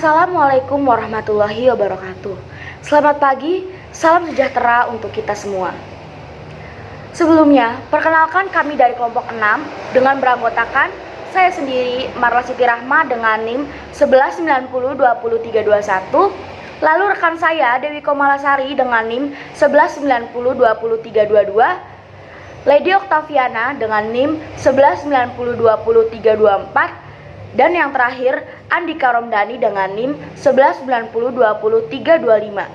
Assalamualaikum warahmatullahi wabarakatuh. Selamat pagi, salam sejahtera untuk kita semua. Sebelumnya, perkenalkan kami dari kelompok 6 dengan beranggotakan saya sendiri, Marla Siti Rahma dengan NIM 11902321, lalu rekan saya Dewi Komalasari dengan NIM 11902322, Lady Oktaviana dengan NIM 11902324, dan yang terakhir Andika Romdani dengan NIM 11902325.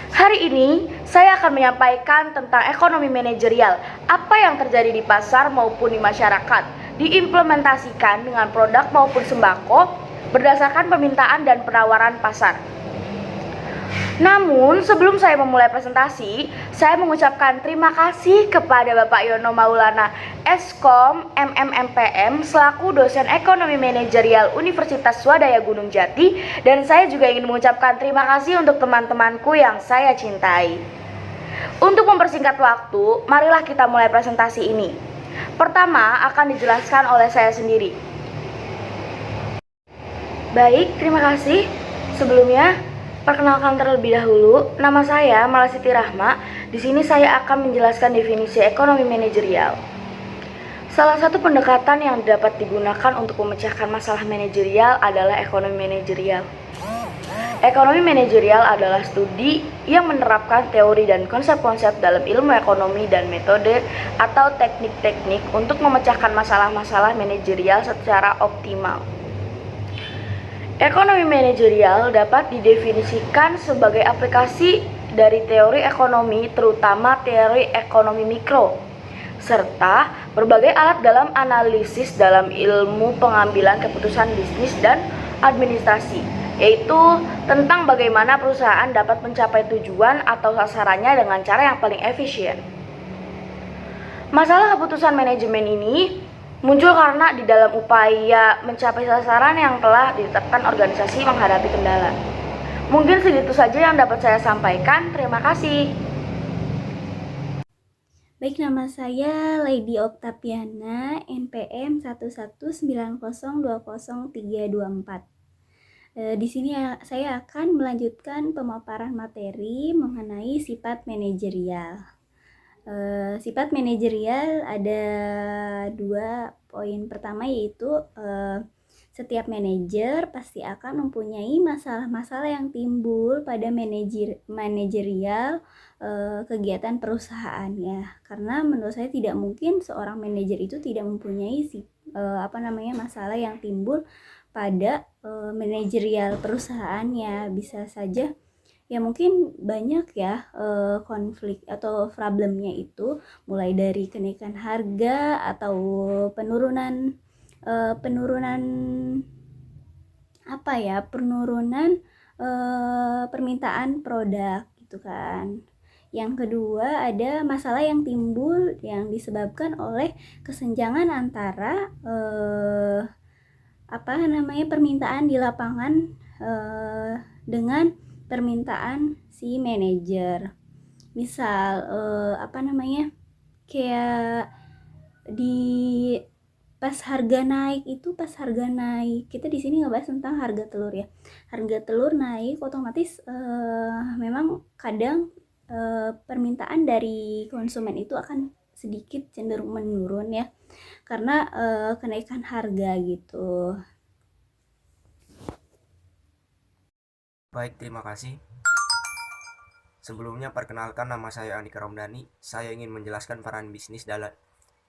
Hari ini saya akan menyampaikan tentang ekonomi manajerial, apa yang terjadi di pasar maupun di masyarakat, diimplementasikan dengan produk maupun sembako berdasarkan permintaan dan penawaran pasar. Namun sebelum saya memulai presentasi, saya mengucapkan terima kasih kepada Bapak Yono Maulana Eskom MMMPM selaku dosen ekonomi manajerial Universitas Swadaya Gunung Jati, dan saya juga ingin mengucapkan terima kasih untuk teman-temanku yang saya cintai. Untuk mempersingkat waktu, marilah kita mulai presentasi ini. Pertama akan dijelaskan oleh saya sendiri. Baik, terima kasih. Sebelumnya, perkenalkan terlebih dahulu, nama saya Marla Siti Rahma. Di sini saya akan menjelaskan definisi ekonomi manajerial. Salah satu pendekatan yang dapat digunakan untuk memecahkan masalah manajerial adalah ekonomi manajerial. Ekonomi manajerial adalah studi yang menerapkan teori dan konsep-konsep dalam ilmu ekonomi dan metode atau teknik-teknik untuk memecahkan masalah-masalah manajerial secara optimal. Ekonomi manajerial dapat didefinisikan sebagai aplikasi dari teori ekonomi, terutama teori ekonomi mikro, serta berbagai alat dalam analisis dalam ilmu pengambilan keputusan bisnis dan administrasi, yaitu tentang bagaimana perusahaan dapat mencapai tujuan atau sasarannya dengan cara yang paling efisien. Masalah keputusan manajemen ini muncul karena di dalam upaya mencapai sasaran yang telah ditetapkan organisasi menghadapi kendala. Mungkin segitu saja yang dapat saya sampaikan. Terima kasih. Baik, nama saya Lady Oktaviana, NPM 119020324. Di sini saya akan melanjutkan pemaparan materi mengenai sifat manajerial. Sifat manajerial ada 2 poin. Pertama yaitu setiap manajer pasti akan mempunyai masalah-masalah yang timbul pada manajerial kegiatan perusahaan ya. Karena menurut saya tidak mungkin seorang manajer itu tidak mempunyai masalah yang timbul pada manajerial perusahaannya. Bisa saja ya mungkin banyak ya konflik atau problemnya itu mulai dari kenaikan harga atau penurunan permintaan produk gitu kan. Yang kedua ada masalah yang timbul yang disebabkan oleh kesenjangan antara permintaan di lapangan dengan permintaan si manajer. Misal kayak di pas harga naik, kita di sini ngebahas tentang harga telur ya. Harga telur naik otomatis memang kadang permintaan dari konsumen itu akan sedikit cenderung menurun ya, karena kenaikan harga gitu. Baik, terima kasih. Sebelumnya perkenalkan, nama saya Andika Romdani. Saya ingin menjelaskan peran bisnis dalam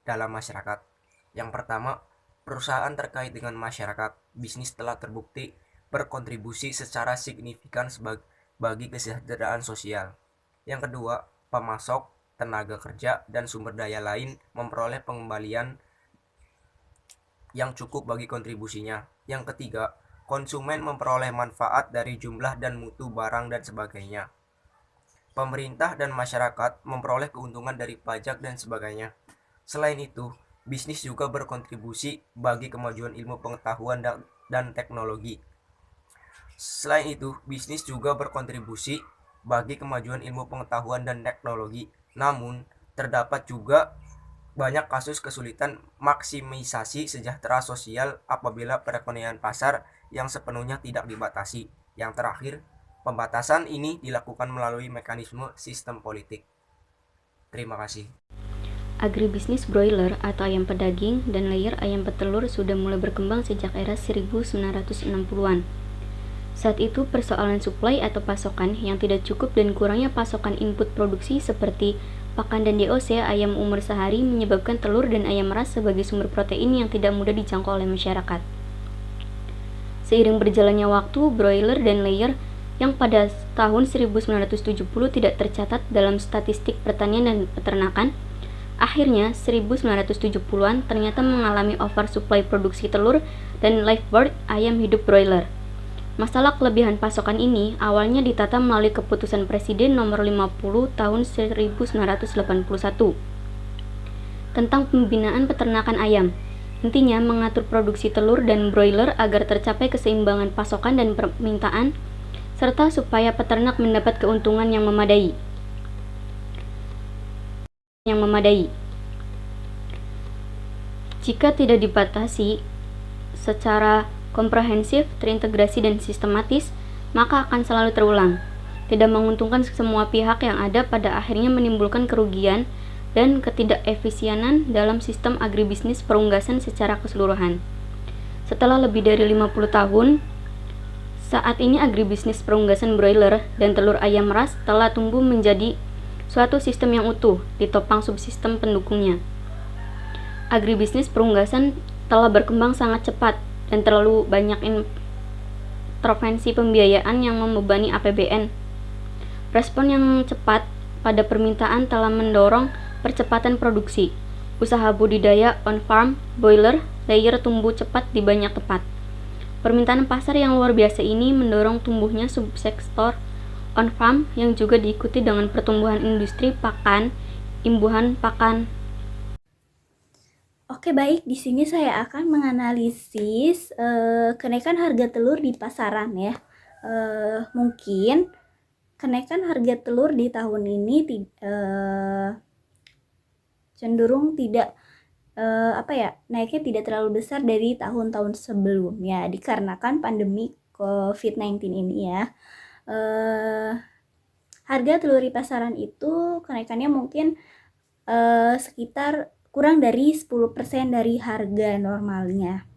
masyarakat. Yang pertama, perusahaan terkait dengan masyarakat. Bisnis telah terbukti berkontribusi secara signifikan bagi kesejahteraan sosial. Yang kedua, pemasok, tenaga kerja, dan sumber daya lain memperoleh pengembalian yang cukup bagi kontribusinya. Yang ketiga, konsumen memperoleh manfaat dari jumlah dan mutu barang dan sebagainya. Pemerintah dan masyarakat memperoleh keuntungan dari pajak dan sebagainya. Selain itu, bisnis juga berkontribusi bagi kemajuan ilmu pengetahuan dan teknologi. Selain itu, bisnis juga berkontribusi bagi kemajuan ilmu pengetahuan dan teknologi. Namun, terdapat juga banyak kasus kesulitan maksimisasi sejahtera sosial apabila perekonomian pasar yang sepenuhnya tidak dibatasi. Yang terakhir, pembatasan ini dilakukan melalui mekanisme sistem politik. Terima kasih. Agribisnis broiler atau ayam pedaging dan layer ayam petelur sudah mulai berkembang sejak era 1960-an. Saat itu persoalan suplai atau pasokan yang tidak cukup dan kurangnya pasokan input produksi seperti pakan dan DOC ayam umur sehari menyebabkan telur dan ayam ras sebagai sumber protein yang tidak mudah dijangkau oleh masyarakat. Seiring berjalannya waktu, broiler dan layer yang pada tahun 1970 tidak tercatat dalam statistik pertanian dan peternakan, akhirnya 1970-an ternyata mengalami oversupply produksi telur dan live bird ayam hidup broiler. Masalah kelebihan pasokan ini awalnya ditata melalui keputusan Presiden nomor 50 tahun 1981 tentang pembinaan peternakan ayam. Intinya mengatur produksi telur dan broiler agar tercapai keseimbangan pasokan dan permintaan serta supaya peternak mendapat keuntungan yang memadai. Jika tidak dibatasi secara komprehensif, terintegrasi dan sistematis, maka akan selalu terulang. Tidak menguntungkan semua pihak yang ada pada akhirnya menimbulkan kerugian dan ketidakefisienan dalam sistem agribisnis perunggasan secara keseluruhan. Setelah lebih dari 50 tahun, saat ini agribisnis perunggasan broiler dan telur ayam ras telah tumbuh menjadi suatu sistem yang utuh, ditopang subsistem pendukungnya. Agribisnis perunggasan telah berkembang sangat cepat dan terlalu banyak intervensi pembiayaan yang membebani APBN. Respon yang cepat pada permintaan telah mendorong percepatan produksi. Usaha budidaya on-farm, broiler, layer tumbuh cepat di banyak tempat. Permintaan pasar yang luar biasa ini mendorong tumbuhnya subsektor on-farm yang juga diikuti dengan pertumbuhan industri pakan, imbuhan pakan. Oke, baik, di sini saya akan menganalisis kenaikan harga telur di pasaran ya. Mungkin kenaikan harga telur di tahun ini cenderung tidak naiknya tidak terlalu besar dari tahun-tahun sebelumnya dikarenakan pandemi COVID-19 ini ya. Harga telur di pasaran itu kenaikannya mungkin sekitar kurang dari 10% dari harga normalnya.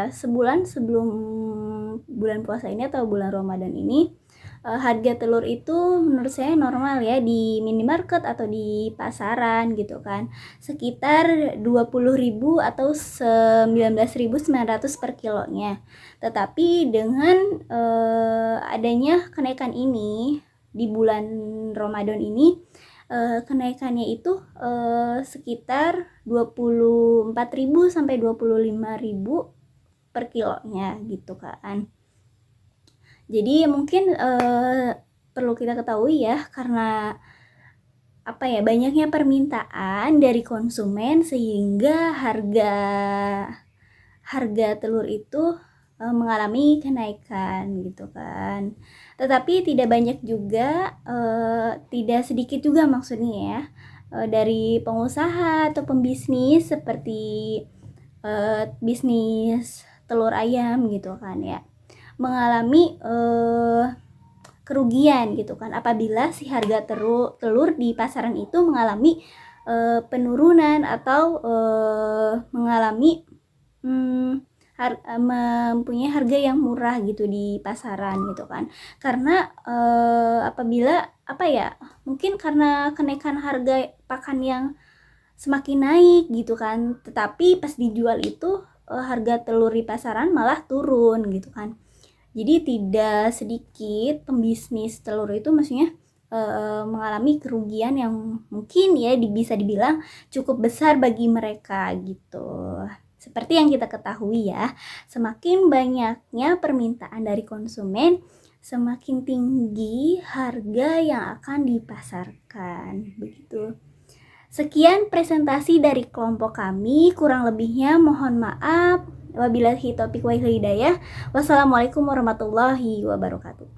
Sebulan sebelum bulan puasa ini atau bulan Ramadan ini, harga telur itu menurut saya normal ya di minimarket atau di pasaran gitu kan, sekitar 20.000 atau 19.900 per kilonya. Tetapi dengan adanya kenaikan ini di bulan Ramadan ini, kenaikannya itu sekitar 24.000 sampai 25.000 per kilonya gitu kan. Jadi mungkin perlu kita ketahui ya, karena banyaknya permintaan dari konsumen sehingga harga telur itu mengalami kenaikan gitu kan. Tetapi tidak banyak juga, tidak sedikit juga maksudnya ya, dari pengusaha atau pembisnis seperti bisnis telur ayam gitu kan ya, mengalami kerugian gitu kan apabila si harga telur di pasaran itu mengalami penurunan atau mengalami mempunyai harga yang murah gitu di pasaran gitu kan. Karena apabila mungkin karena kenaikan harga pakan yang semakin naik gitu kan, tetapi pas dijual itu harga telur di pasaran malah turun gitu kan. Jadi tidak sedikit pembisnis telur itu maksudnya mengalami kerugian yang mungkin ya bisa dibilang cukup besar bagi mereka gitu. Seperti yang kita ketahui ya, semakin banyaknya permintaan dari konsumen, semakin tinggi harga yang akan dipasarkan begitu. Sekian presentasi dari kelompok kami, kurang lebihnya mohon maaf. Wabillahi taufiq wal hidayah. Wassalamualaikum warahmatullahi wabarakatuh.